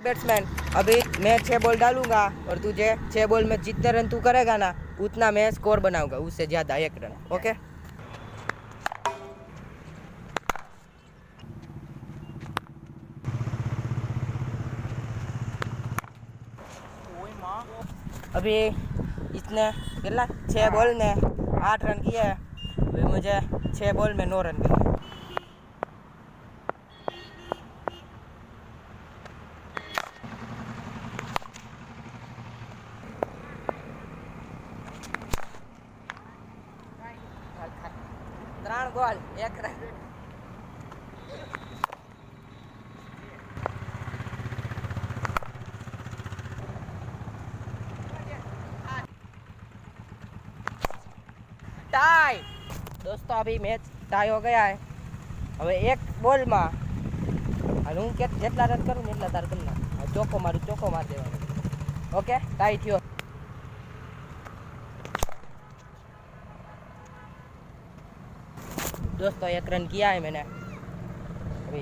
Batsman, अभी मैं 6 ball डालूंगा और तुझे 6 बॉल में जितने रन तू करेगा ना उतना मैं स्कोर बनाऊंगा, उससे ज़्यादा 1 रन। ओके? अभी इसने कितना 6 बॉल ने 8 रन किए हैं। अभी मुझे 6 बॉल में 9 रन करने। ત્રણ ગોલ 1 રન। टाई दोस्तों, अभी मैच टाई हो गया है। હવે 1 બોલમાં હું જેટલા રન કરું ને એટલા તાર કરી નાખ। ચોખ્ખો માર દેવાનો। ઓકે, टाई થયો दोस्तों। 1 रन किया है मैंने अभी।